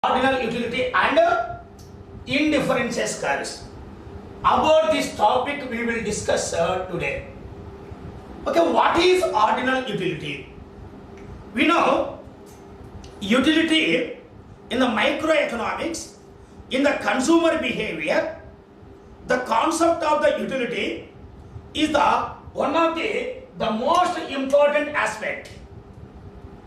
Ordinal utility and indifference curves. About this topic we will discuss today. Okay, what is ordinal utility? We know utility in the microeconomics, in the consumer behavior, the concept of the utility is one of the most important aspect.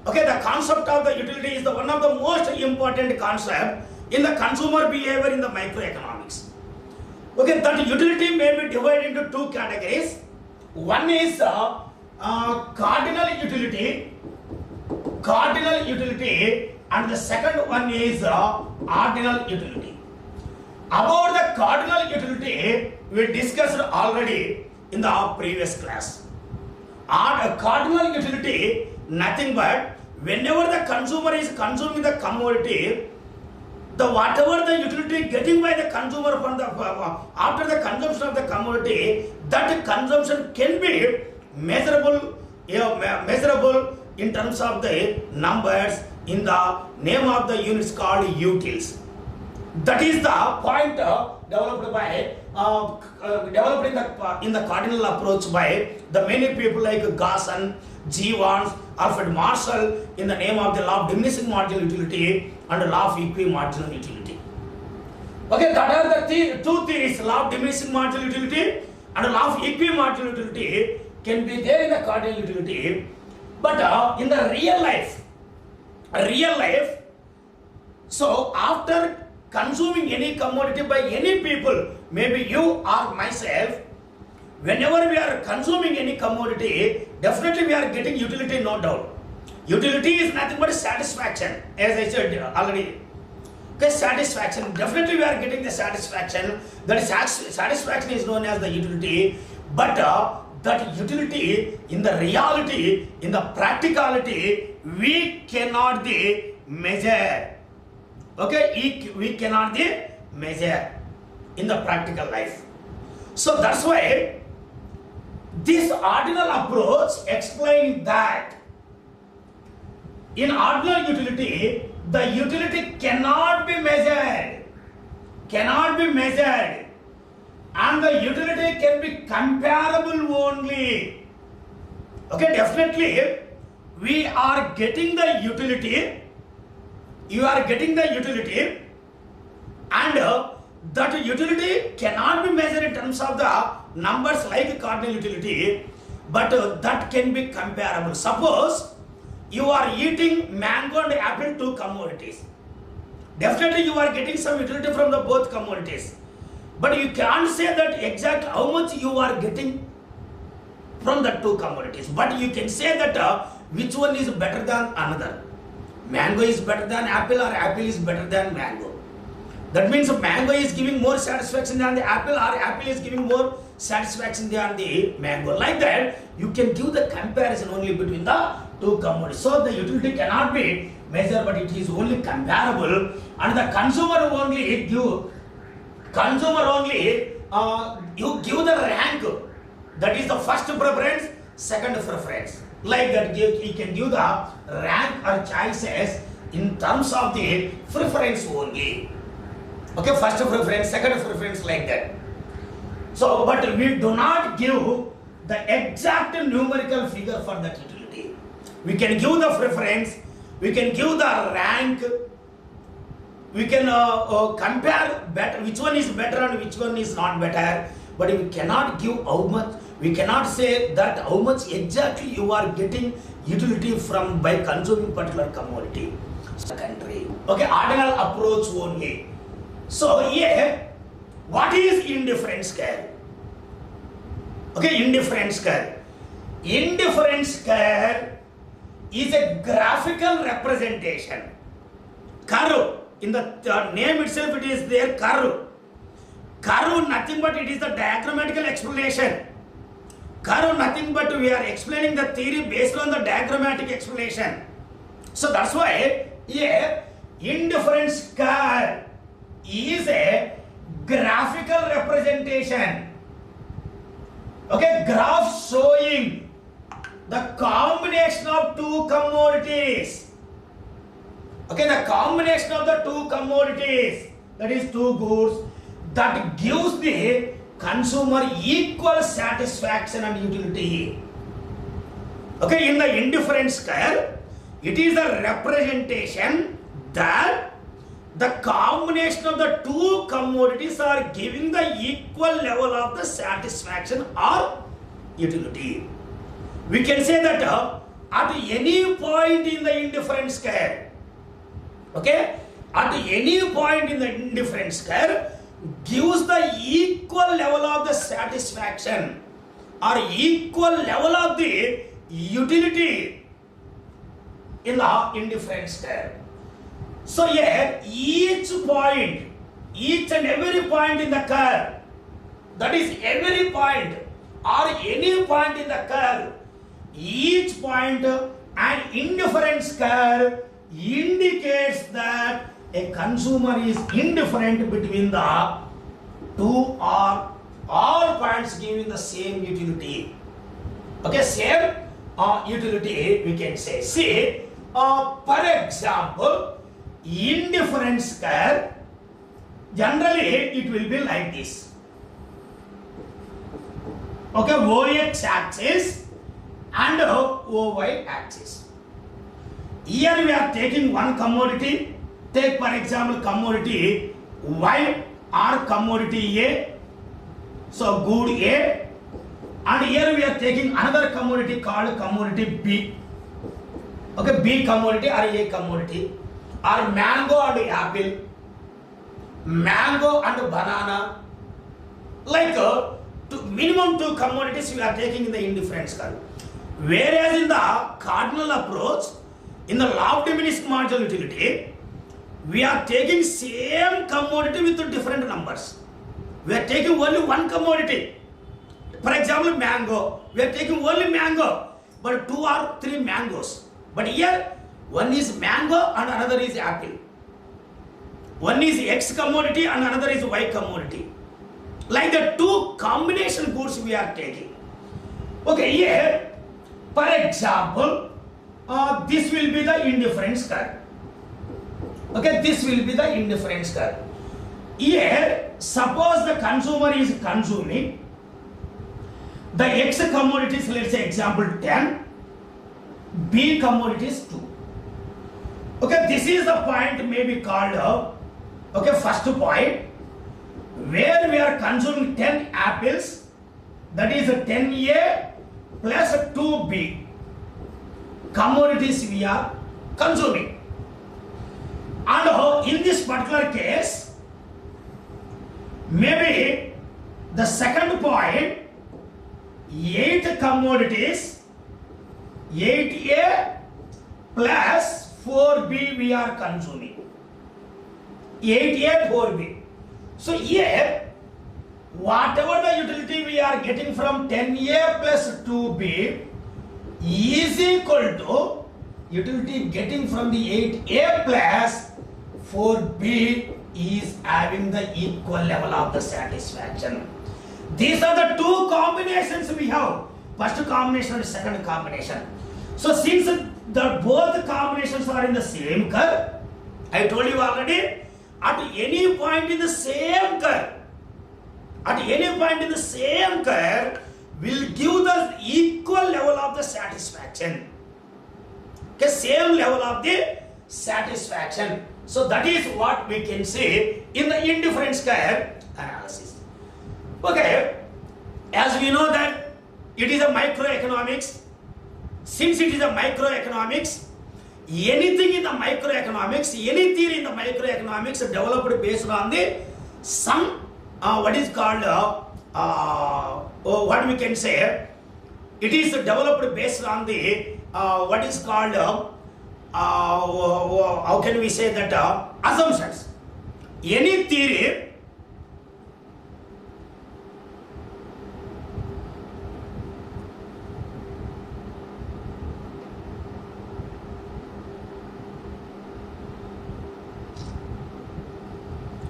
Okay, the concept of the utility is one of the most important concept in the consumer behavior in the microeconomics. Okay, that utility may be divided into two categories. One is cardinal utility, and the second one is ordinal utility. About the cardinal utility, we discussed already in the previous class. Cardinal utility, nothing but whenever the consumer is consuming the commodity, whatever the utility getting by the consumer from the after the consumption of the commodity, that consumption can be measurable in terms of the numbers in the name of the units called utils. That is the point developed in the cardinal approach by the many people like Gaussian, Jevons, Alfred Marshall in the name of the law of diminishing marginal utility and law of equimarginal utility. Okay, that are the two theories, law of diminishing marginal utility and law of equimarginal utility can be there in the cardinal utility. But in the real life, so after consuming any commodity by any people, maybe you or myself, whenever we are consuming any commodity, definitely we are getting utility, no doubt. Utility is nothing but satisfaction, as I said already. Okay, satisfaction. Definitely we are getting the satisfaction. That satisfaction is known as the utility. But that utility, in the reality, in the practicality, we cannot measure. Okay, we cannot measure in the practical life. So that's why this ordinal approach explains that in ordinal utility, the utility cannot be measured, and the utility can be comparable only. Okay, definitely we are getting the utility, you are getting the utility, and that utility cannot be measured in terms of the numbers like cardinal utility, but that can be comparable. Suppose you are eating mango and apple, two commodities. Definitely you are getting some utility from the both commodities, but you can't say that exact how much you are getting from the two commodities. But you can say that which one is better than another. Mango is better than apple, or apple is better than mango. That means mango is giving more satisfaction than the apple, or apple is giving more satisfaction than the mango. Like that, you can give the comparison only between the two commodities. So the utility cannot be measured, but it is only comparable, and the consumer only you give the rank. That is the first preference, second preference. Like that, he can give the rank or choices in terms of the preference only. Okay, first preference, second preference, like that. So, but we do not give the exact numerical figure for that utility. We can give the preference, we can give the rank, we can compare better, which one is better and which one is not better, but we cannot give how much, we cannot say that how much exactly you are getting utility from by consuming particular commodity. Secondary. Okay, ordinal approach only. So here, what is indifference curve? Okay, indifference curve. Indifference curve is a graphical representation. Curve, in the name itself it is there, curve. Curve nothing but it is the diagrammatical explanation. Curve nothing but we are explaining the theory based on the diagrammatic explanation. So that's why here indifference curve is a graphical representation. Okay, graph showing the combination of two commodities. Okay, the combination of the two commodities, that is two goods, that gives the consumer equal satisfaction and utility. Okay, in the indifference curve, it is a representation that the combination of the two commodities are giving the equal level of the satisfaction or utility. We can say that at any point in the indifference curve, okay, at any point in the indifference curve gives the equal level of the satisfaction or equal level of the utility in the indifference curve. So here each point, each and every point in the curve, that is every point or any point in the curve, each point and indifference curve indicates that a consumer is indifferent between the two or all points giving the same utility. Okay, same utility we can say. See, for example, indifference curve, generally it will be like this. Okay, OX axis and OY axis. Here we are taking one commodity. Take for example commodity Y or commodity A. So good A. And here we are taking another commodity called commodity B. Okay, B commodity or A commodity. Or mango and apple. Mango and banana. Like minimum two commodities we are taking in the indifference curve. Whereas in the cardinal approach, in the law of diminished marginal utility, we are taking same commodity with different numbers. We are taking only one commodity. For example, mango. We are taking only mango, but 2 or 3 mangoes. But here, one is mango and another is apple. One is X commodity and another is Y commodity. Like the two combination goods we are taking. Okay, here, for example, this will be the indifference curve. Okay, this will be the indifference curve. Here, suppose the consumer is consuming the X commodities, let's say example 10, B commodities 2. Okay, this is the point may be called, okay, first point, where we are consuming 10 apples, that is 10A plus 2B commodities we are consuming. And in this particular case, maybe the second point, 8 commodities, 8A plus 4B we are consuming. 8A, 4B. So here, whatever the utility we are getting from 10A plus 2B is equal to utility getting from the 8A plus 4B is having the equal level of the satisfaction. These are the two combinations we have. First combination and second combination. So since the both combinations are in the same curve, I told you already, at any point in the same curve, will give the equal level of the satisfaction. Okay, same level of the satisfaction. So that is what we can say in the indifference curve analysis. Okay, as we know that it is a microeconomics. Since it is a microeconomics, anything in the microeconomics, any theory in the microeconomics developed based on the some what is called what we can say, it is developed based on the what is called how can we say that assumptions. Any theory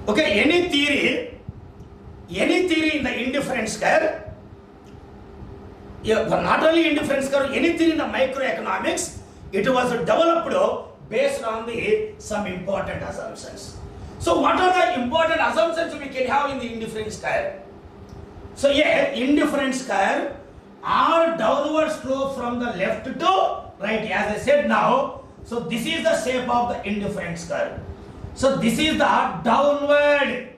okay, any theory in the indifference curve, yeah, but not only indifference curve, any theory in the microeconomics, it was developed based on the some important assumptions. So what are the important assumptions we can have in the indifference curve? So here, indifference curve are downward slope from the left to right, as I said now. So this is the shape of the indifference curve. So this is the downward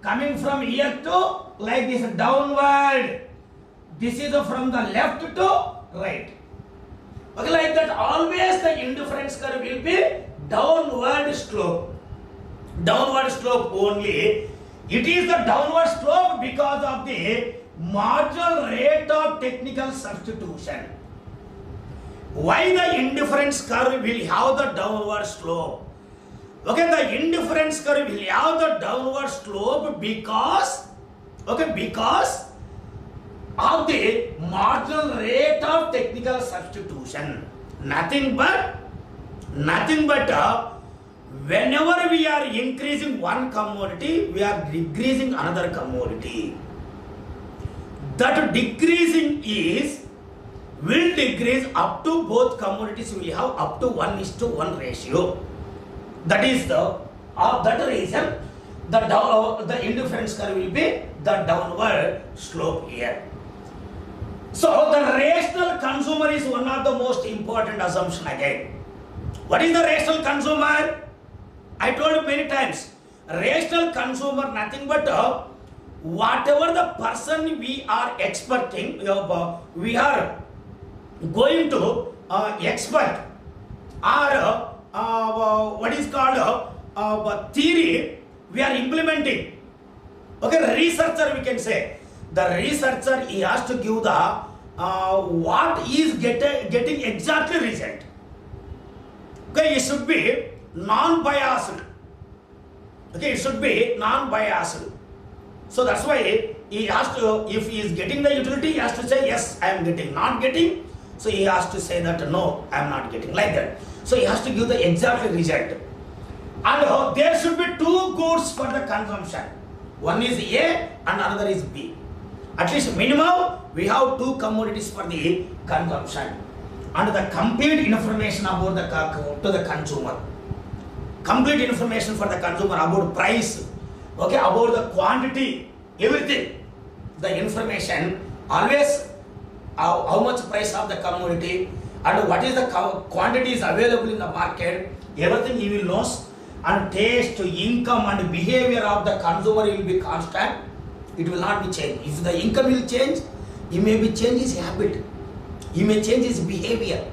coming from here to like this, downward. This is from the left to right. Okay, like that always the indifference curve will be downward slope. Downward slope only. It is the downward slope because of the marginal rate of technical substitution. Why the indifference curve will have the downward slope? Okay, the indifference curve will have the downward slope because of the marginal rate of technical substitution. Nothing but whenever we are increasing one commodity, we are decreasing another commodity. That decreasing will decrease up to both commodities will have up to 1:1 ratio. That is that reason the indifference curve will be the downward slope here. So the rational consumer is one of the most important assumption again. What is the rational consumer? I told you many times. Rational consumer nothing but whatever the person we are expecting, we are going to expect, or what is called theory we are implementing. Okay, researcher we can say. The researcher he has to give the what is getting exactly result. Okay, it should be non-biased. Okay, it should be non-biased. So that's why he has to, if he is getting the utility, he has to say yes, I am getting. Not getting, so he has to say that no, I am not getting, like that. So he has to give the exact result. And there should be two goods for the consumption. One is A and another is B. At least minimum we have two commodities for the consumption. And the complete information about to the consumer. Complete information for the consumer about price, okay, about the quantity, everything. The information always how much price of the commodity and what is the quantity is available in the market, everything he will know. And taste, income and behavior of the consumer will be constant. It will not be changed. If the income will change, he may be change his habit. He may change his behavior.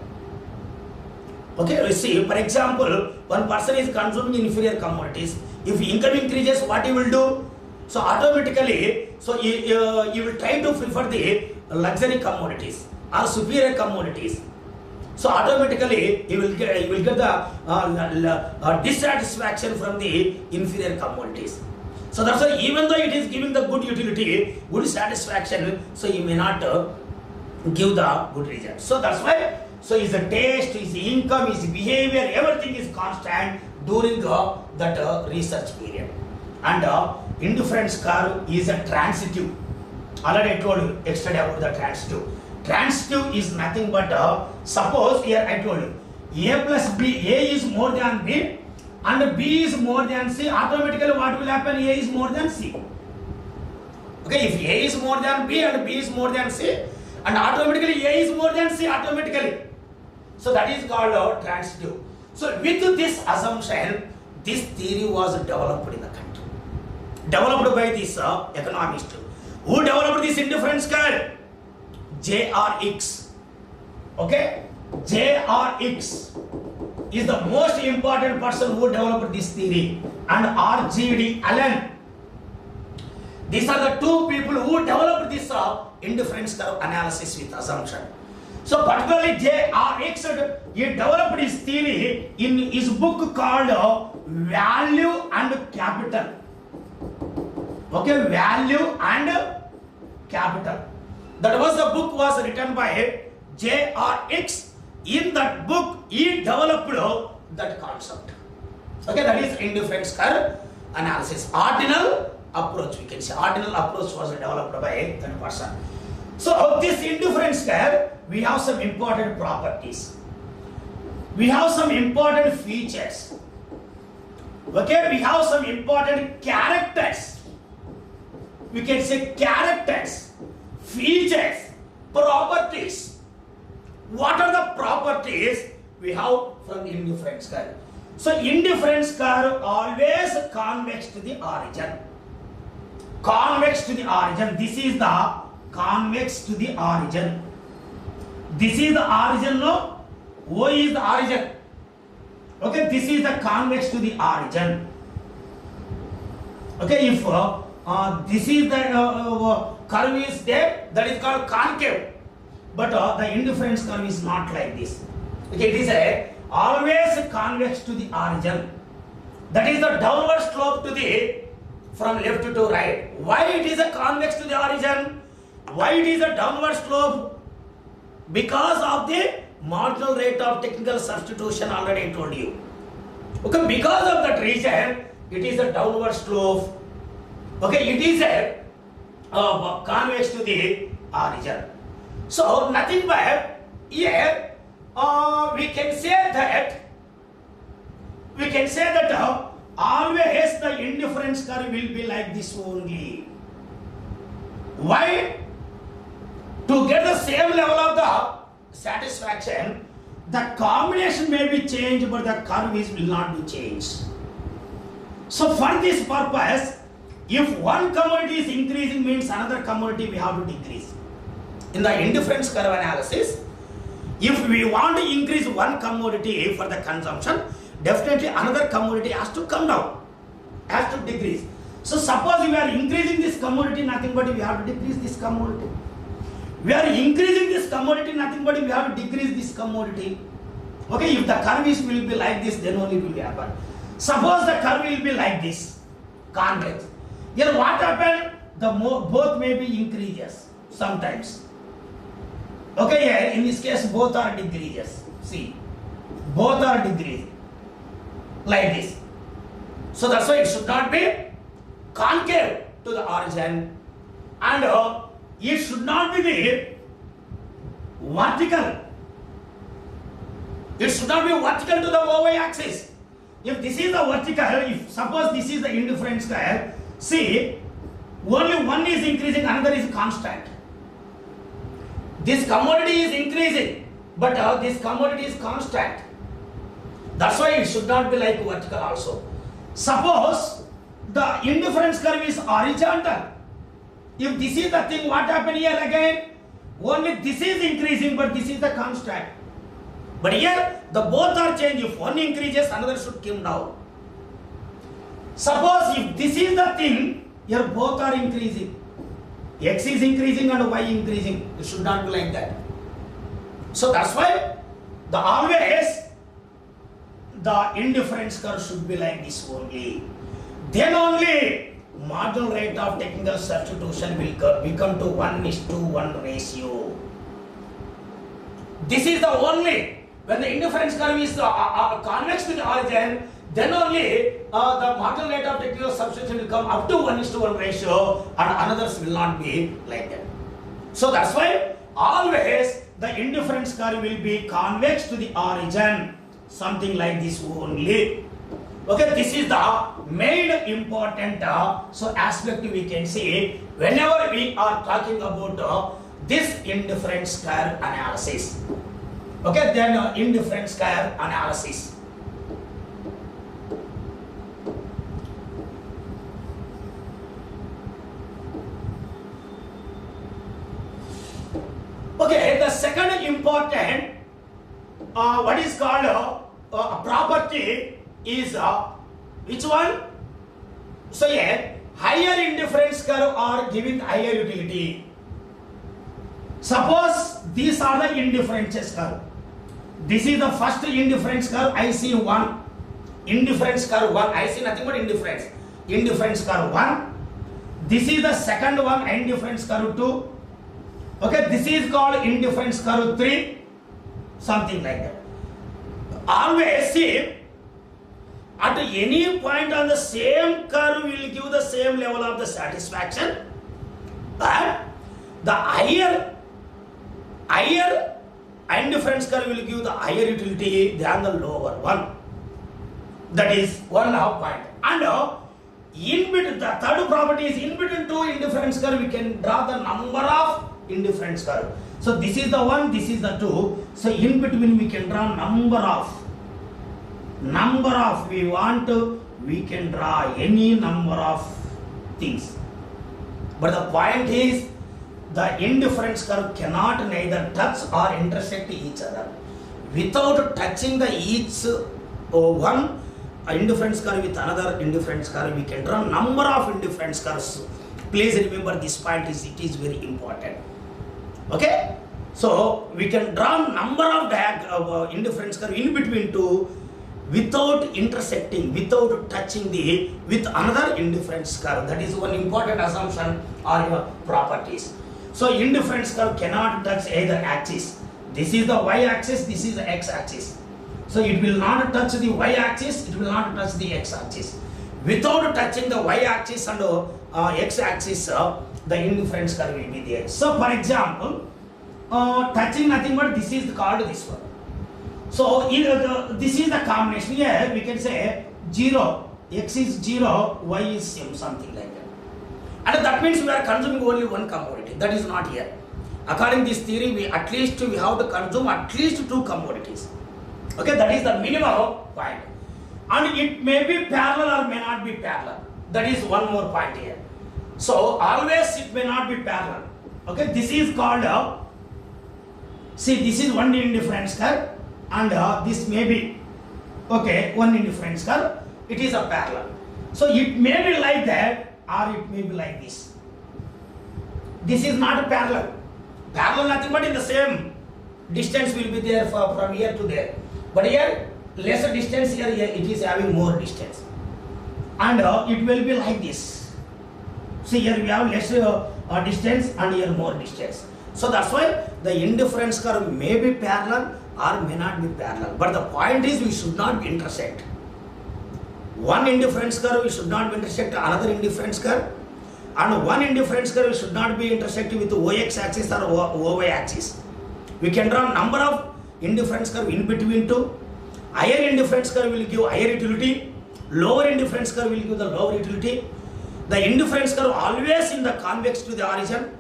Okay, you see, for example, one person is consuming inferior commodities. If income increases, what he will do? So automatically, so he will try to prefer the luxury commodities or superior commodities. So automatically he will get the dissatisfaction from the inferior commodities. So that's why even though it is giving the good utility, good satisfaction, so he may not give the good result. So that's why, so his taste, his income, his behavior, everything is constant during that research period. And indifference curve is a transitive. Already I told you yesterday about the transitive. Transitive is nothing but suppose here I told you A plus B, A is more than B and B is more than C, automatically what will happen? A is more than C. Okay, if A is more than B and B is more than C, and automatically A is more than C automatically. So that is called transitive. So with this assumption, this theory was developed in the country. Developed by this economist. Who developed this indifference curve? J.R.X. Okay? J.R.X. is the most important person who developed this theory, and R.G.D. Allen. These are the two people who developed this indifference curve analysis with assumption. So particularly J.R.X. he developed his theory in his book called Value and Capital. Okay, Value and Capital. That was the book was written by J.R.X. In that book, he developed that concept. Okay, that is indifference curve analysis. Ordinal approach, we can say. Ordinal approach was developed by that person. So, of this indifference curve, we have some important properties. we have some important features. Okay, we have some important characters. We can say characters, features, properties. What are the properties we have from indifference curve? So indifference curve always convex to the origin. Convex to the origin. This is the convex to the origin. This is the origin, no? O is the origin. Okay, this is the convex to the origin. Okay, if this is the curve is there, that is called concave. But the indifference curve is not like this. Okay, it is always convex to the origin. That is the downward slope to the from left to right. Why it is a convex to the origin? Why it is a downward slope? Because of the marginal rate of technical substitution, already I told you. Okay, because of that reason, it is a downward slope. Okay, it is a convex to the origin. So nothing but here we can say that always the indifference curve will be like this only. Why? To get the same level of the satisfaction, the combination may be changed, but the curve will not be changed. So for this purpose, if one commodity is increasing, means another commodity we have to decrease. In the indifference curve analysis, if we want to increase one commodity for the consumption, definitely another commodity has to come down, has to decrease. So suppose we are increasing this commodity, nothing but we have to decrease this commodity. We are increasing this commodity, nothing but we have to decrease this commodity. Okay, if the curve will be like this, then only it will happen. Suppose the curve will be like this, convex. Here what happened? Both may be increases sometimes. Okay, here in this case both are decreases. See, both are decreasing like this. So that's why it should not be concave to the origin, and it should not be the vertical. It should not be vertical to the OY axis. If this is the vertical, if suppose this is the indifference curve, see, only one is increasing, another is constant. This commodity is increasing, but this commodity is constant. That's why it should not be like vertical also. Suppose the indifference curve is horizontal. If this is the thing, what happened here again? Only this is increasing, but this is the constant. But here, the both are changing. If one increases, another should come down. Suppose if this is the thing, here both are increasing. X is increasing and Y increasing. It should not be like that. So that's why always the indifference curve should be like this only. Then only marginal rate of technical substitution will become to 1:1 ratio. This is the only, when the indifference curve is convex to the origin, then only the marginal rate of technical substitution will come up to 1:1 ratio, and others will not be like that. So that's why always the indifference curve will be convex to the origin, something like this only. Okay, this is the main important aspect we can see whenever we are talking about this indifference curve analysis. Okay, then indifference curve analysis. Okay, the second important what is called a property is which one? So here, higher indifference curve are giving higher utility. Suppose these are the indifference curve. This is the first indifference curve, I see 1. Indifference curve 1, I see nothing but indifference. Indifference curve 1. This is the second one, indifference curve 2. Okay, this is called indifference curve 3. Something like that. Always see, at any point on the same curve will give the same level of the satisfaction, but the higher indifference curve will give the higher utility than the lower one. That is 1.5 point. And in between, the third property is in between two indifference curve, we can draw the number of indifference curve. So this is the 1, this is the 2. So in between we can draw number of, we can draw any number of things. But the point is, the indifference curve cannot neither touch or intersect each other. Without touching the each one indifference curve with another indifference curve, we can draw number of indifference curves. Please remember this point, it is very important. Okay? So we can draw number of indifference curve in between two without intersecting, without touching with another indifference curve. That is one important assumption or properties. So indifference curve cannot touch either axis. This is the y-axis, this is the x-axis. So it will not touch the y-axis, it will not touch the x-axis. Without touching the y-axis and x-axis, the indifference curve will be there. So for example, touching nothing but this is called this one. So this is the combination. Here we can say 0, x is 0, y is something like that. And that means we are consuming only one commodity. That is not here. According to this theory, we have to consume at least two commodities. Okay, that is the minimum point. And it may be parallel or may not be parallel. That is one more point here. So always it may not be parallel. Okay, this is called, see, this is one indifference curve, and this may be, okay, one indifference curve. It is a parallel. So it may be like that, or it may be like this. This is not a parallel. Parallel nothing but in the same distance will be there from here to there. But here, lesser distance, here it is having more distance. And it will be like this. See, here we have lesser distance and here more distance. So that's why the indifference curve may be parallel or may not be parallel. But the point is, we should not intersect. One indifference curve we should not be intersect another indifference curve, and one indifference curve should not be intersecting with the OX axis or OY axis. We can draw number of indifference curve in between two. Higher indifference curve will give higher utility, lower indifference curve will give the lower utility. The indifference curve always in the convex to the origin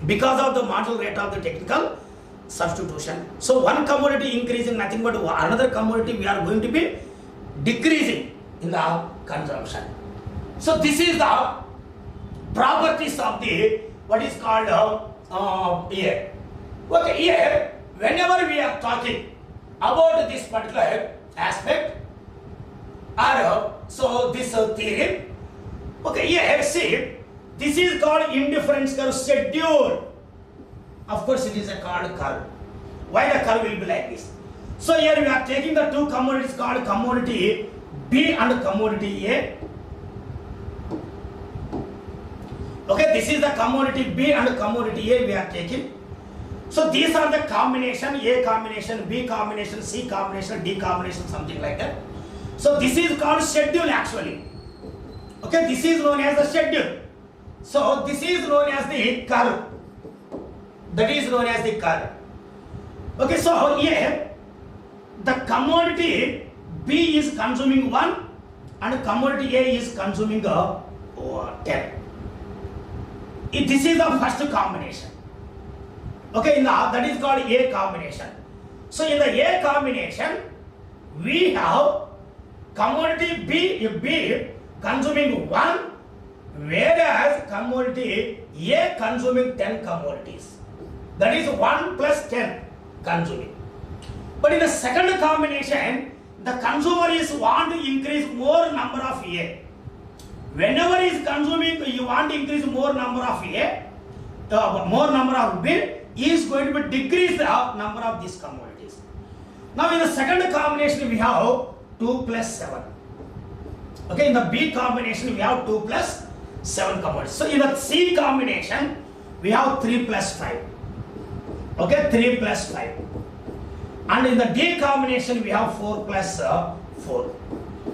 because of the module rate of the technical substitution. So one commodity increasing nothing but another commodity we are going to be decreasing in the consumption. So this is the properties of the what is called here. Okay, here whenever we are talking about this particular aspect or so this theory, okay, here see, this is called indifference curve schedule. Of course it is a called curve. Why the curve will be like this? So here we are taking the two commodities called commodity B and commodity A. Okay, this is the commodity B and commodity A we are taking. So these are the combination, A combination, B combination, C combination, D combination, something like that. So this is called schedule actually. Okay, this is known as the schedule. So this is known as the curve. That is known as the curve. Okay, so here the commodity B is consuming 1 and commodity A is consuming 10. This is the first combination. Okay, that is called A combination. So in the A combination, we have commodity B consuming 1, whereas commodity A consuming 10 commodities. That is 1 plus 10 consuming. But in the second combination, the consumer is want to increase more number of A. Whenever he is consuming, you want to increase more number of A, more number of B, he is going to decrease the number of these commodities. Now in the second combination, we have 2 plus 7. Okay, in the B combination, we have 2 plus 7 commodities. So in the C combination, we have 3 plus 5. Okay, 3 plus 5. And in the D combination, we have 4 plus 4.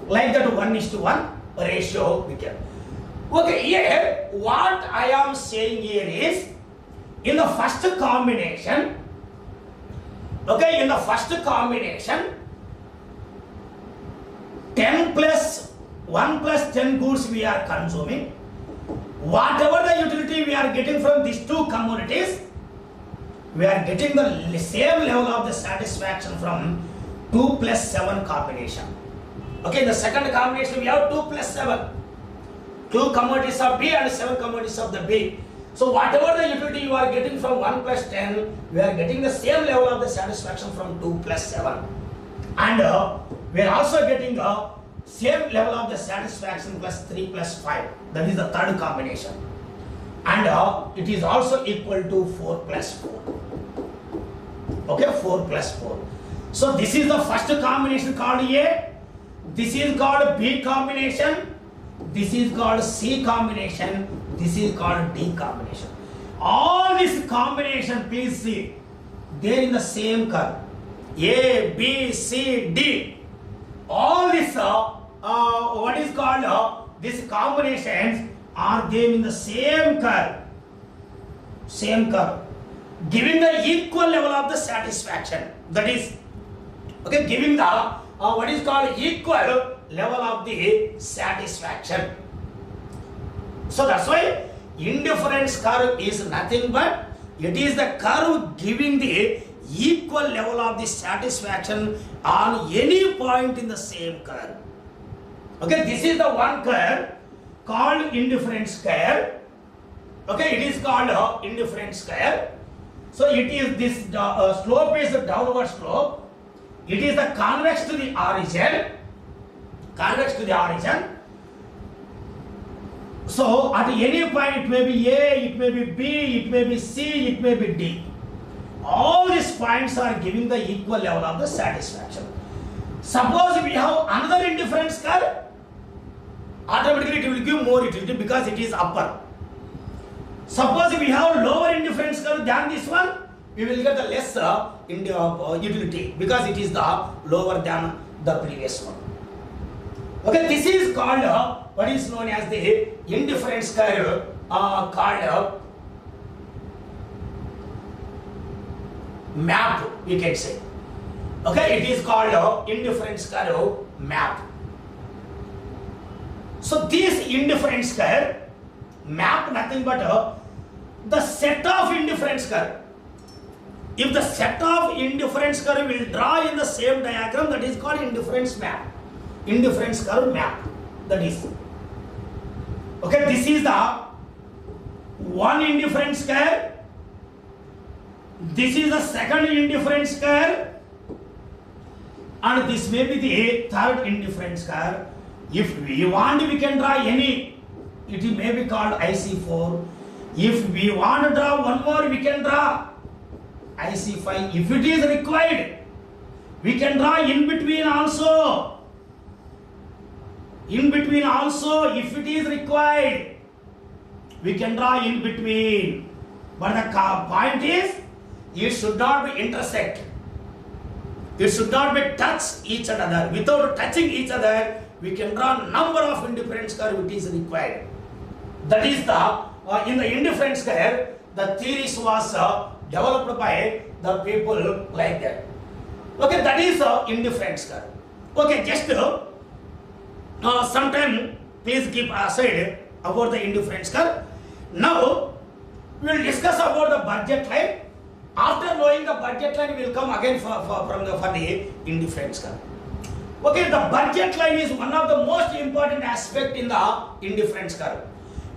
Like that 1:1 ratio we can. Okay, here what I am saying here is, in the first combination, Okay, in the first combination, 10 plus 1 plus 10 goods we are consuming. Whatever the utility we are getting from these two commodities, we are getting the same level of the satisfaction from 2 plus 7 combination. Okay, the second combination we have 2 plus 7. 2 commodities of B and 7 commodities of the B. So whatever the utility you are getting from 1 plus 10, we are getting the same level of the satisfaction from 2 plus 7. And we are also getting the same level of the satisfaction plus 3 plus 5. That is the third combination. And it is also equal to 4 plus 4. Okay, 4 plus 4. So this is the first combination called A. This is called B combination. This is called C combination. This is called D combination. All this combination, please see, they are in the same curve. A, B, C, D. All this, what is called, these combinations are they in the same curve. Same curve. Giving the equal level of the satisfaction. That is, okay, giving the, what is called equal level of the satisfaction. So that's why indifference curve is nothing but it is the curve giving the equal level of the satisfaction on any point in the same curve. Okay, this is the one curve called indifference curve. Okay, it is called indifference curve. So it is this slope is the downward slope. It is the convex to the origin. Convex to the origin. So at any point it may be A, it may be B, it may be C, it may be D. All these points are giving the equal level of the satisfaction. Suppose we have another indifference curve, automatically it will give more utility because it is upper. Suppose we have lower indifference curve than this one, we will get the less utility because it is the lower than the previous one. Okay, this is called what is known as the indifference curve called map, we can say. Okay, it is called indifference curve map. So this indifference curve map nothing but the set of indifference curve. If the set of indifference curve will draw in the same diagram, that is called indifference map. Indifference curve map, that is. Okay, this is the one indifference curve. This is the second indifference curve. And this may be the third indifference curve. If we want, we can draw any. It may be called IC4. If we want to draw one more, we can draw IC5. If it is required, we can draw in between also. In between also, if it is required, we can draw in between. But the point is, it should not be intersect. It should not be touch each other. Without touching each other, we can draw number of indifference curve which is required. That is the in the indifference curve, the theories was developed by the people like that. Okay, that is indifference curve. Okay, just sometime please keep aside about the indifference curve. Now we will discuss about the budget line. After knowing the budget line, we will come again for the indifference curve. Okay, the budget line is one of the most important aspect in the indifference curve.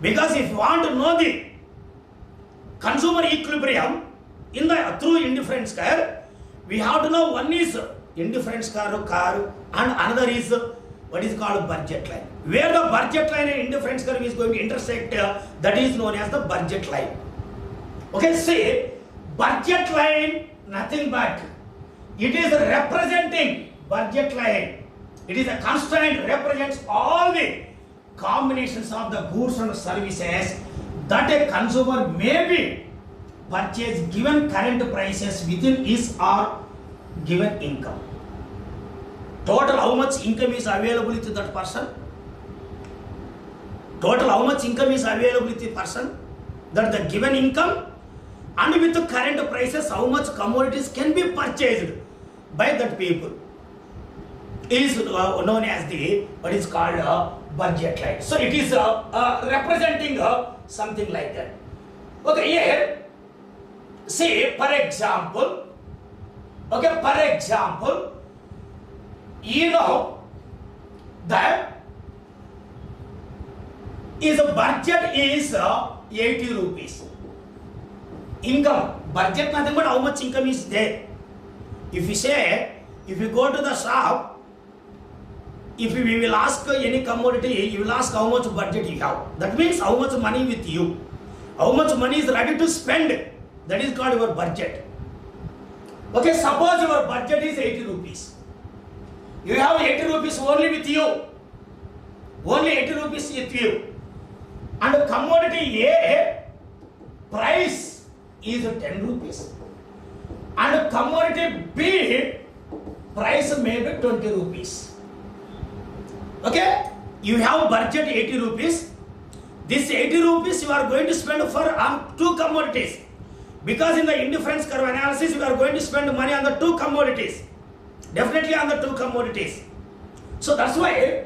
Because if you want to know the consumer equilibrium in the through indifference curve, we have to know one is indifference curve and another is what is called budget line. Where the budget line and indifference curve is going to intersect, that is known as the budget line. Okay, see, budget line nothing but it is representing budget line. It is a constraint represents all the combinations of the goods and services that a consumer may be purchase given current prices within his or given income. Total how much income is available to that person? Total how much income is available to the person? That the given income and with the current prices, how much commodities can be purchased by that people is known as the what is called budget line. So it is representing something like that. Okay, here, see, for example, you know that is a budget is 80 rupees. Income, budget nothing but how much income is there. If you go to the shop, if we will ask any commodity, you will ask how much budget you have. That means how much money with you. How much money is ready to spend. That is called your budget. Okay, suppose your budget is 80 rupees. You have 80 rupees only with you. Only 80 rupees with you. And commodity A price is 10 rupees. And commodity B price may be 20 rupees. Okay, you have budget 80 rupees. This 80 rupees you are going to spend for two commodities. Because in the indifference curve analysis, you are going to spend money on the two commodities. Definitely on the two commodities. So that's why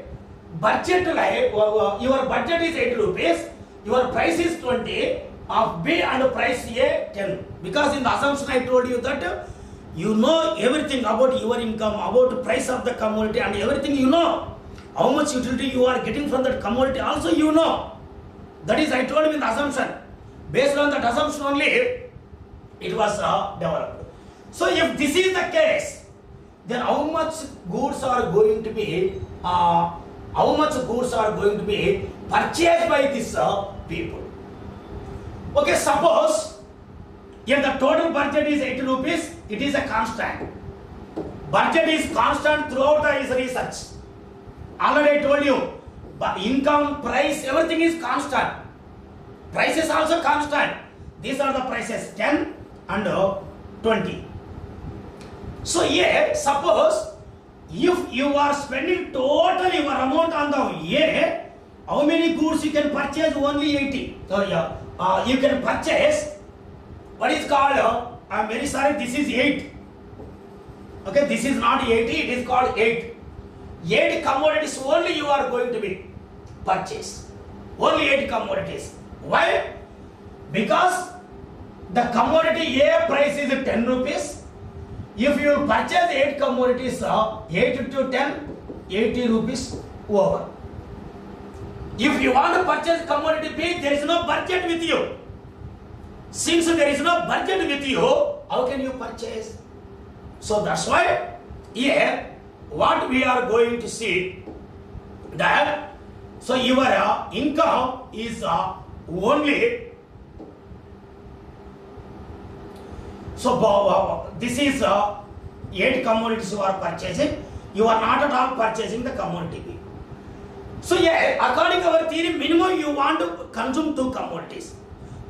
budget your budget is 80 rupees, your price is 20, of B and price A 10. Because in the assumption I told you that you know everything about your income, about the price of the commodity and everything you know. How much utility you are getting from that commodity also you know. That is I told you in the assumption. Based on that assumption only it was developed. So if this is the case, then how much goods are going to be purchased by these people? Okay, suppose if the total budget is 80 rupees, it is a constant. Budget is constant throughout the research. Already I told you, but income, price, everything is constant. Price is also constant. These are the prices 10 and 20. So here, suppose if you are spending total your amount on the A, how many goods you can purchase? Only 80. So you can purchase what is called, I'm very sorry, this is 8. Okay, this is not 80, it is called 8. 8 commodities only you are going to be purchased. Only 8 commodities. Why? Because the commodity A price is 10 rupees. If you purchase 8 commodities, 8 to 10, 80 rupees over. If you want to purchase commodity B, there is no budget with you. Since there is no budget with you, how can you purchase? So that's why here what we are going to see that so your income is only so this is 8 commodities you are purchasing. You are not at all purchasing the commodity B. So yeah, according to our theory, minimum you want to consume 2 commodities.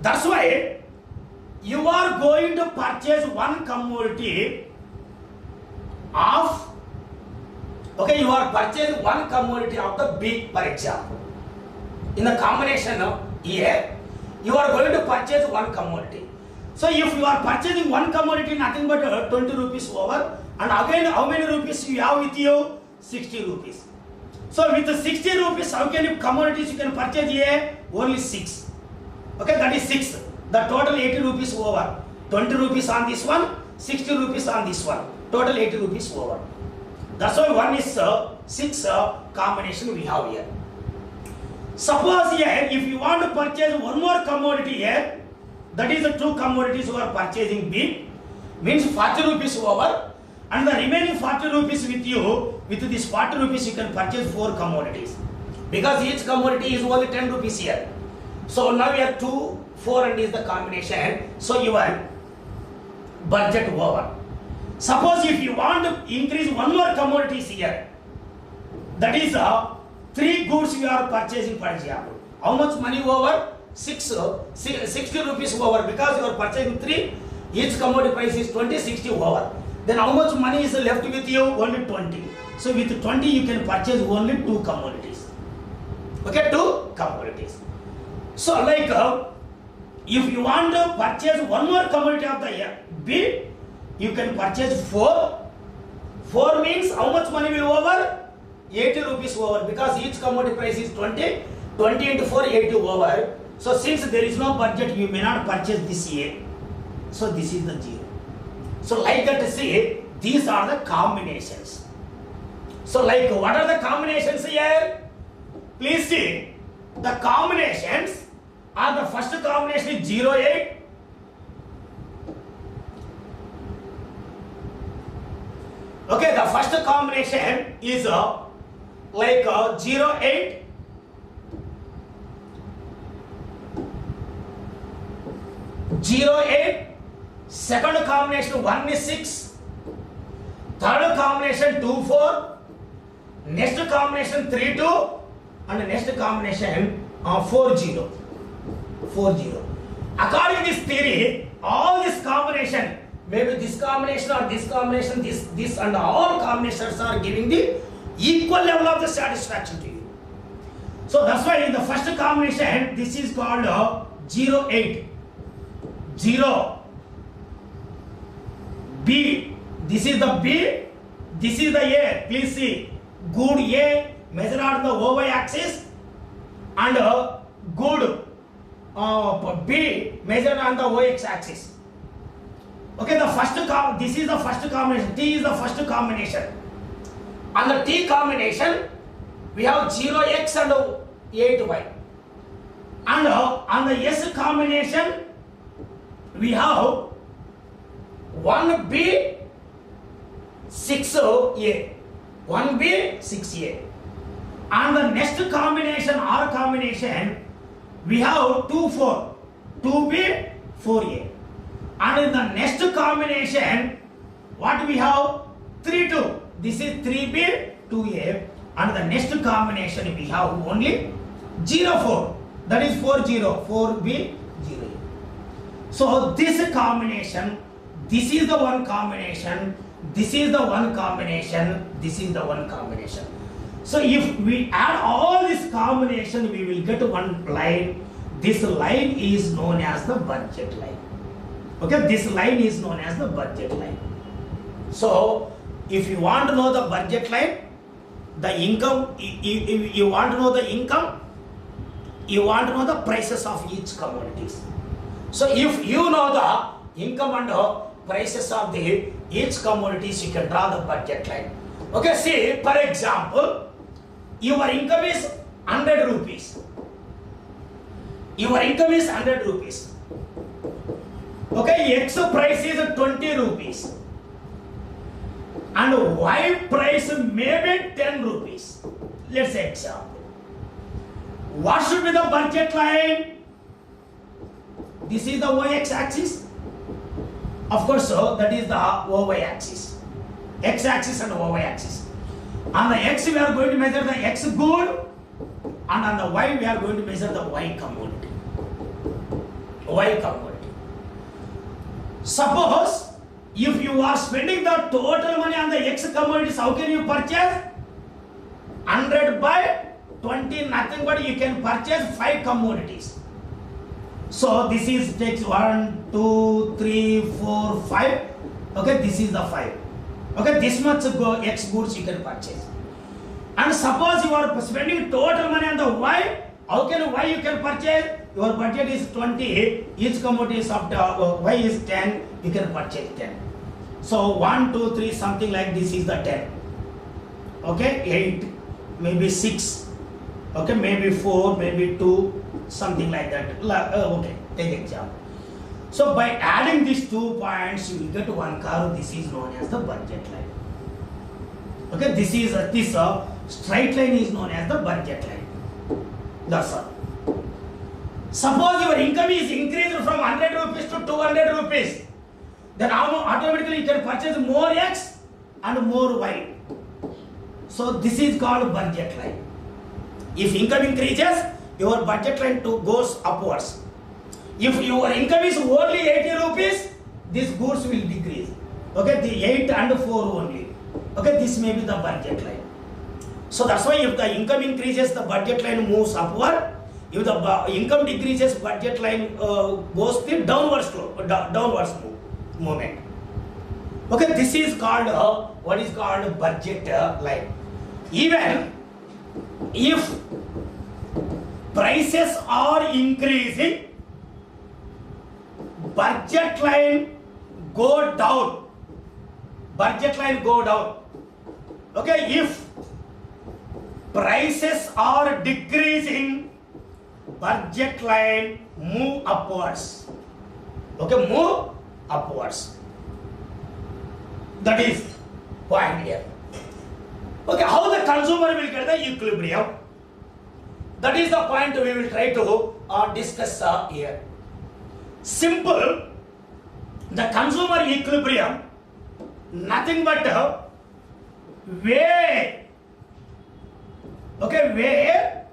That's why you are going to purchase 1 commodity of, okay, you are purchasing 1 commodity of the B, for example. In the combination of A, you are going to purchase 1 commodity. So if you are purchasing 1 commodity, nothing but 20 rupees over, and again how many rupees you have with you? 60 rupees. So with the 60 rupees, how many commodities you can purchase here? Only 6. Okay, that is 6. The total 80 rupees over. 20 rupees on this one, 60 rupees on this one. Total 80 rupees over. That's why 1 is 6 combination we have here. Suppose here, if you want to purchase 1 more commodity here, that is the 2 commodities you are purchasing B, means 40 rupees over, and the remaining 40 rupees with you, with this 40 rupees you can purchase 4 commodities. Because each commodity is only 10 rupees here. So now we have 2, 4 and is the combination. So your budget over. Suppose if you want to increase 1 more commodities here, that is 3 goods you are purchasing, for example. How much money over? 60 rupees over, because you are purchasing 3, each commodity price is 20, 60 over. Then how much money is left with you? Only 20. So with 20 you can purchase only 2 commodities. Okay, 2 commodities. So like If you want to purchase one more commodity of the B, you can purchase 4. 4 means how much money will over? 80 rupees over, because each commodity price is 20. 20 into 4, 80 over. So since there is no budget, you may not purchase this year. So this is the 0. So like that, see, these are the combinations. So like, what are the combinations here? Please see, the combinations are, the first combination is 0, 8. Okay, the first combination is like 0, 8. Zero, 8. Second combination 1 is 6. Third combination 2, 4. Next combination 3, 2. And next combination 4, 0. 4, 0. According to this theory, all this combination, maybe this combination or this combination, this and all combinations are giving the equal level of the satisfaction to you. So that's why in the first combination, this is called 0, 8. 0. B. This is the B. This is the A. Please see. Good A measured on the OY axis and good B measured on the OX axis. Okay, this is the first combination. T is the first combination. On the T combination, we have 0x and 8y. And on the S combination, we have 1B, 6A. 1B, 6A. And the next combination, R combination, we have 2, 4. 2B, 4A. And in the next combination, what we have? 3, 2. This is 3B, 2A. And the next combination, we have only 0, 4. That is 4, 0. 4B, 0A. So this combination, this is the one combination, this is the one combination, this is the one combination. So if we add all this combination, we will get one line. This line is known as the budget line. Okay, this line is known as the budget line. So if you want to know the budget line, the income, if you want to know the income, you want to know the prices of each commodities. So if you know the income and prices of the each commodities, you can draw the budget line. Okay, see, for example, your income is 100 rupees. Your income is 100 rupees. Okay, X price is 20 rupees. And Y price may be 10 rupees. Let's say example. What should be the budget line? This is the YX axis. Of course, so that is the OY axis. X axis and OY axis. On the X, we are going to measure the X good, and on the Y, we are going to measure the Y commodity. Y commodity. Suppose if you are spending the total money on the X commodities, how can you purchase? 100 by 20, nothing but you can purchase 5 commodities. So this is takes 1, 2, 3, 4, 5. Okay, this is the 5. Okay, this much X goods you can purchase. And suppose you are spending total money on the Y, how can Y you can purchase? Your budget is 20, each commodity is of the Y is 10, you can purchase 10. So 1, 2, 3, something like this is the 10. Okay, 8, maybe 6. Okay, maybe 4, maybe 2, something like that. Okay, take example. So by adding these 2 points, you will get one curve. This is known as the budget line. Okay, this straight line is known as the budget line. That's all. Suppose your income is increased from 100 rupees to 200 rupees. Then automatically you can purchase more X and more Y. So this is called budget line. If income increases, your budget line goes upwards. If your income is only 80 rupees, these goods will decrease. Okay, the 8 and 4 only. Okay, this may be the budget line. So that's why if the income increases, the budget line moves upward. If the income decreases, budget line goes the downwards movement. Okay, this is called what is called budget line. Even if prices are increasing, budget line go down. Budget line go down. Okay, if prices are decreasing, budget line move upwards. Okay, move upwards. That is point here. Okay, how the consumer will get the equilibrium? That is the point we will try to discuss here. Simple. The consumer equilibrium, nothing but where, okay, where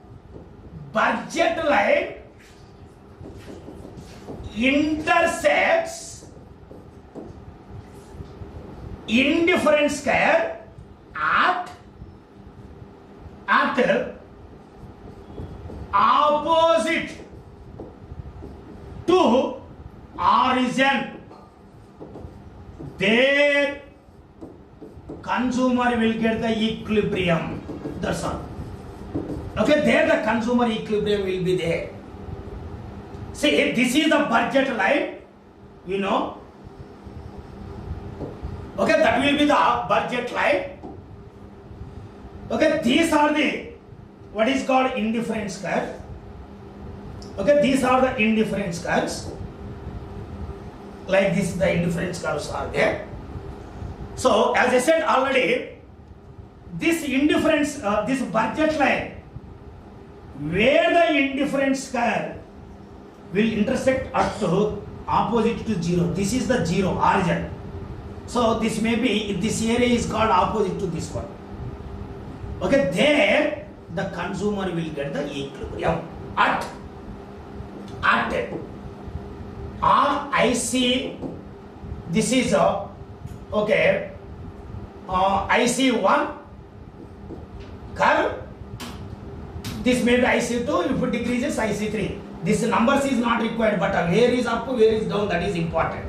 budget line intersects indifference curve at opposite to origin, there consumer will get the equilibrium. That's all. Okay, there the consumer equilibrium will be there. See, this is the budget line, you know. Okay, that will be the budget line. Okay, these are the what is called indifference curve. Okay, these are the indifference curves. Like this, the indifference curves are there. So, as I said already, this indifference, this budget line, where the indifference curve will intersect at opposite to zero. This is the zero origin. So, this may be, this area is called opposite to this one. Okay, there the consumer will get the equilibrium at I see this is a okay IC1 curve. This may be IC2. If it decreases, IC3. This numbers is not required, but where is up, where is down, that is important.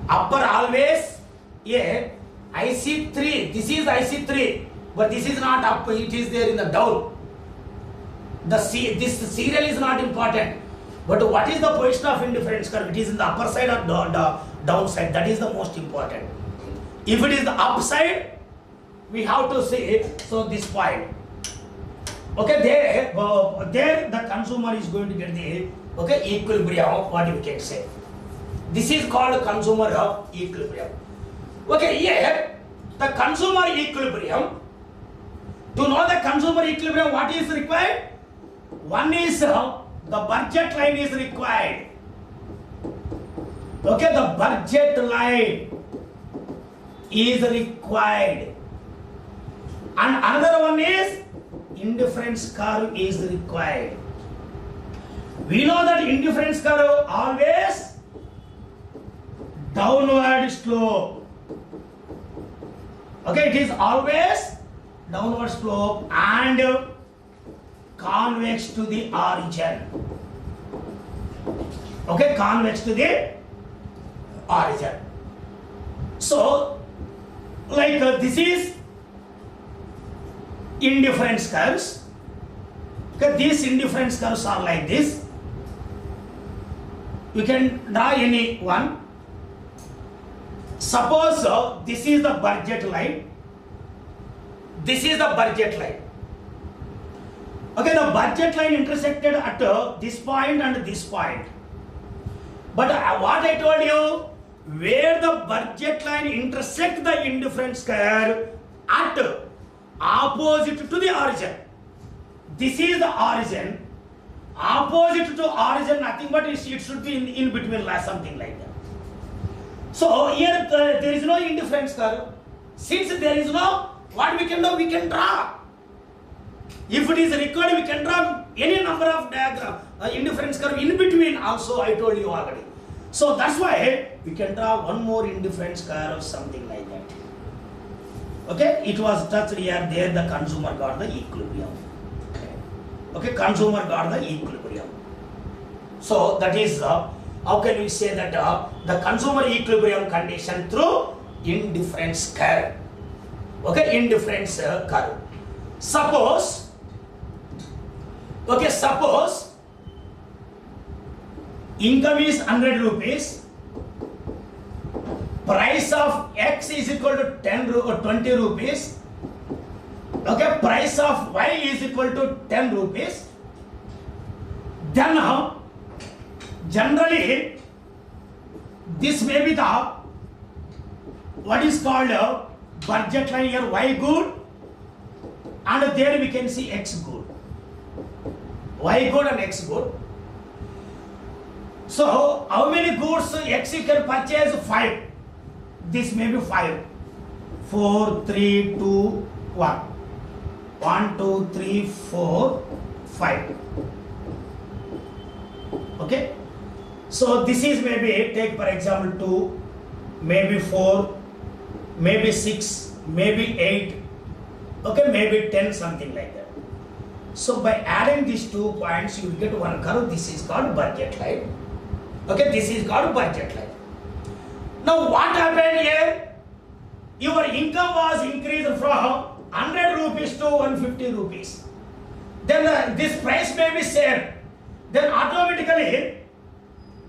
Upper always IC3. This is IC3, but this is not up. It is there in the down. This serial is not important. But what is the position of indifference curve? It is in the upper side or the downside. That is the most important. If it is the upside, we have to say, so this point. Okay, there the consumer is going to get the equilibrium, what you can say. This is called consumer equilibrium. Okay, here the consumer equilibrium. To know the consumer equilibrium, what is required? One is the budget line is required. Okay, the budget line is required. And another one is indifference curve is required. We know that indifference curve always downward slope. Okay, it is always downward slope and convex to the origin. Okay, convex to the origin. So, like this is indifference curves. Okay, these indifference curves are like this. You can draw any one. Suppose this is the budget line. This is the budget line. Okay, the budget line intersected at this point and this point. But what I told you, where the budget line intersect the indifference curve at opposite to the origin. This is the origin. Opposite to origin, nothing but it should be in between, something like that. So here there is no indifference curve. Since there is no, what we can do? We can draw. If it is required, we can draw any number of diagram, indifference curve in between also, I told you already. So that's why we can draw one more indifference curve, something like that. Okay, it was touched here, there the consumer got the equilibrium. Okay, consumer got the equilibrium. So that is how can we say that the consumer equilibrium condition through indifference curve. Okay, indifference curve. Suppose income is 100 rupees, price of X is equal to 20 rupees, okay, price of Y is equal to 10 rupees, then generally this may be the what is called budget line here, Y good, and there we can see X good, Y good and X good. So how many goods X you can purchase? 5. This may be 5. 4, 3, 2, 1. 1, 2, 3, 4, 5. Okay. So this is maybe, take for example 2, maybe 4, maybe 6, maybe 8, okay, maybe 10, something like that. So by adding these 2 points, you will get one curve. This is called budget line. Okay, this is called budget line. Now what happened here? Your income was increased from 100 rupees to 150 rupees. Then this price may be same. Then automatically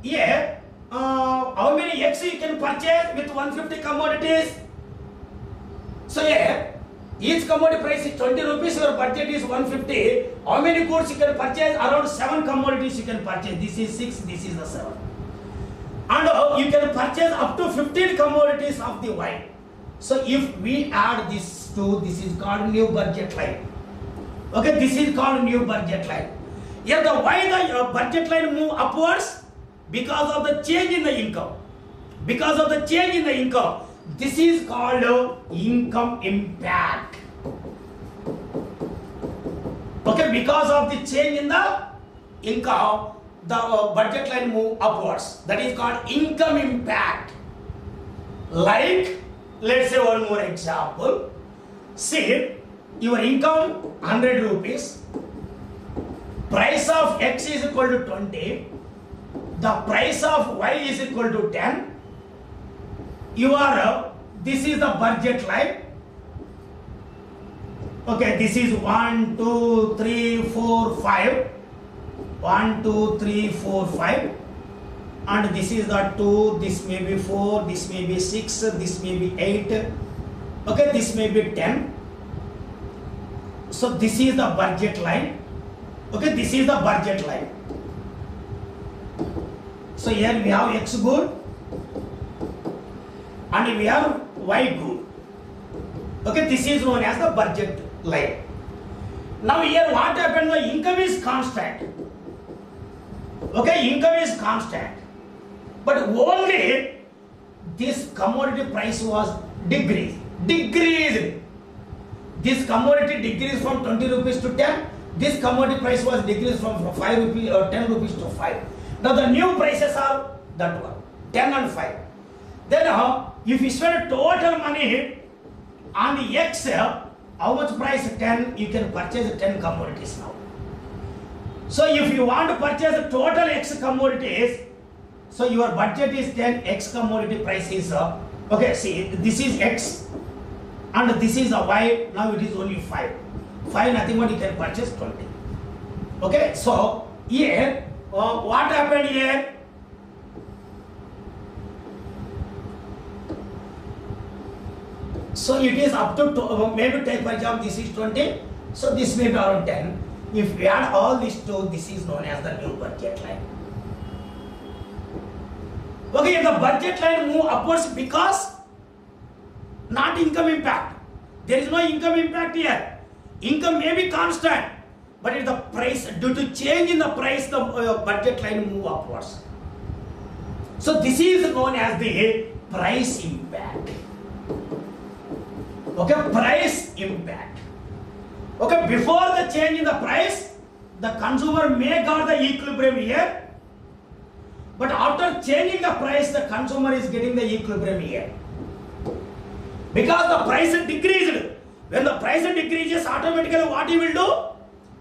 here, how many X you can purchase with 150 commodities? So here, each commodity price is 20 rupees, your budget is 150. How many goods you can purchase? Around 7 commodities you can purchase. This is 6, this is the 7. And you can purchase up to 15 commodities of the Y. So if we add this to, this is called new budget line. Okay, this is called new budget line. Here the why the budget line move upwards? Because of the change in the income. Because of the change in the income. This is called income impact. Okay, because of the change in the income, the budget line move upwards. That is called income impact. Like, let's say one more example. See, your income 100 rupees. Price of X is equal to 20. The price of Y is equal to 10. This is the budget line. Okay, this is 1, 2, 3, 4, 5. 1, 2, 3, 4, 5. And this is the 2, this may be 4, this may be 6, this may be 8. Okay, this may be 10. So this is the budget line. Okay, this is the budget line. So here we have X good and we have Y good. Okay, this is known as the budget line. Now here what happened? The income is constant. Okay, income is constant. But only this commodity price was decreased. This commodity decreased from 20 rupees to 10. This commodity price was decreased from 5 rupees or 10 rupees to 5. Now the new prices are that one, 10 and 5. Then if you spend total money on the X, how much price? 10, you can purchase 10 commodities now. So if you want to purchase the total X commodities, so your budget is 10, X commodity price is, okay, see, this is X and this is a Y, now it is only 5. 5, nothing but you can purchase 20. Okay, so here, what happened here? So it is up to, maybe take for example, this is 20, so this may be around 10. If we add all these two, this is known as the new budget line. Okay, if the budget line move upwards because not income impact. There is no income impact here. Income may be constant, but if the price, due to change in the price, the budget line move upwards. So this is known as the price impact. Okay, price impact. Okay, before the change in the price, the consumer may got the equilibrium here, but after changing the price, the consumer is getting the equilibrium here. Because the price decreased. When the price decreases, automatically what he will do?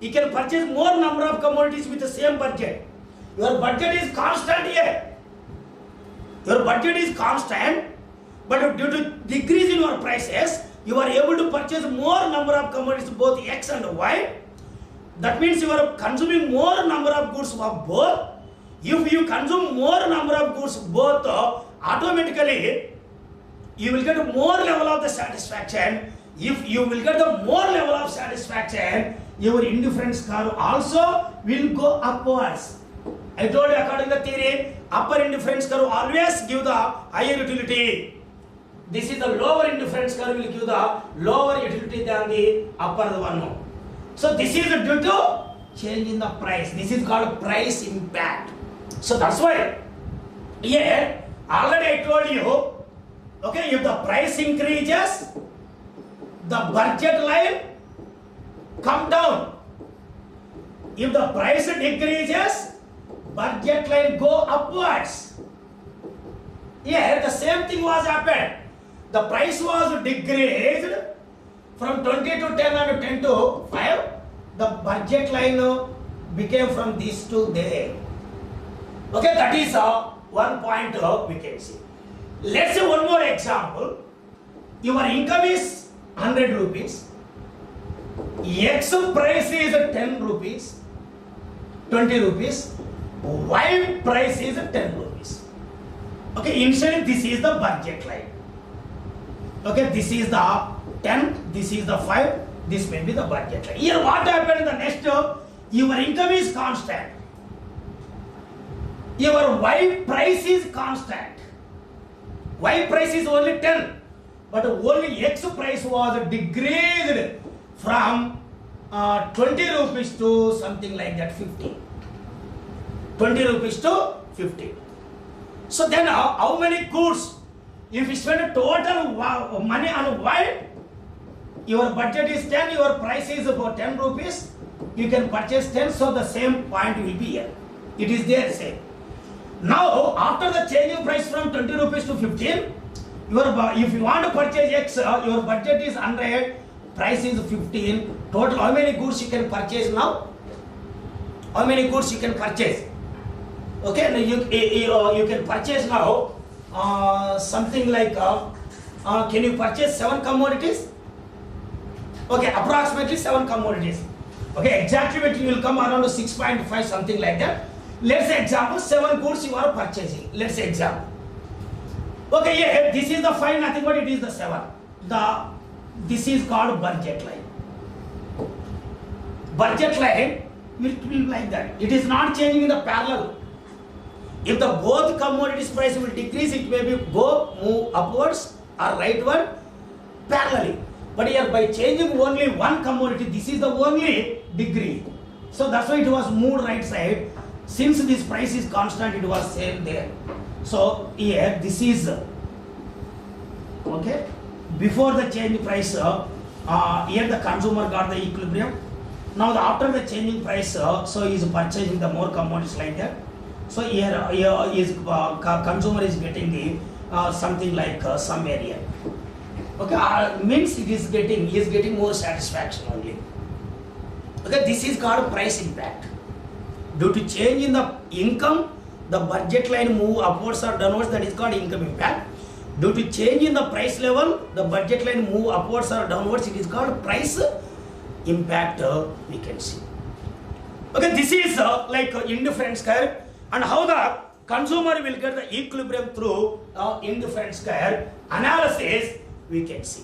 You can purchase more number of commodities with the same budget. Your budget is constant here. Your budget is constant, but due to decrease in your prices, you are able to purchase more number of commodities, both X and Y. That means you are consuming more number of goods of both. If you consume more number of goods both, automatically you will get more level of the satisfaction. If you will get the more level of satisfaction, your indifference curve also will go upwards. I told you, according to the theory, upper indifference curve always give the higher utility. This is the lower indifference curve will give the lower utility than the upper one. So this is due to change in the price. This is called price impact. So that's why here already I told you, okay, if the price increases, the budget line come down. If the price decreases, budget line go upwards. Here the same thing was happened. The price was decreased from 20 to 10 and 10 to 5. The budget line became from this to there. Okay, that is one point we can see. Let's say one more example. Your income is 100 rupees. X price is 10 rupees, 20 rupees. Y price is 10 rupees. Okay, initially this is the budget line. Okay, this is the 10, this is the 5, this may be the budget line. Here what happened in the next job? Your income is constant. Your Y price is constant. Y price is only 10, but only X price was decreased from 20 rupees to something like that 50. 20 rupees to 50. So then how many goods? If you spend total money on Y, your budget is 10, your price is about 10 rupees, you can purchase 10, so the same point will be here. It is there same. Now, after the changing price from 20 rupees to 15, if you want to purchase X, your budget is 100, price is 15. Total, how many goods you can purchase now? How many goods you can purchase? Okay, you can purchase now something like, can you purchase 7 commodities? Okay, approximately 7 commodities. Okay, exactly it will come around 6.5, something like that. Let's say example, 7 goods you are purchasing. Let's say example. Okay, yeah, this is the 5, nothing but it is the 7. This is called budget line. Budget line will be like that. It is not changing in the parallel. If the both commodities price will decrease, it may be move upwards or rightward parallelly. But here by changing only one commodity, this is the only degree. So that's why it was moved right side. Since this price is constant, it was same there. So here this is okay. Before the change price, here the consumer got the equilibrium. Now after the changing price, so he is purchasing the more commodities like that. So here is consumer is getting the something like some area. Okay, means he is getting more satisfaction only. Okay, this is called price impact. Due to change in the income, the budget line move upwards or downwards, that is called income impact. Due to change in the price level, the budget line move upwards or downwards, it is called price impact, we can see. Okay, this is like indifference curve, and how the consumer will get the equilibrium through indifference curve analysis, we can see.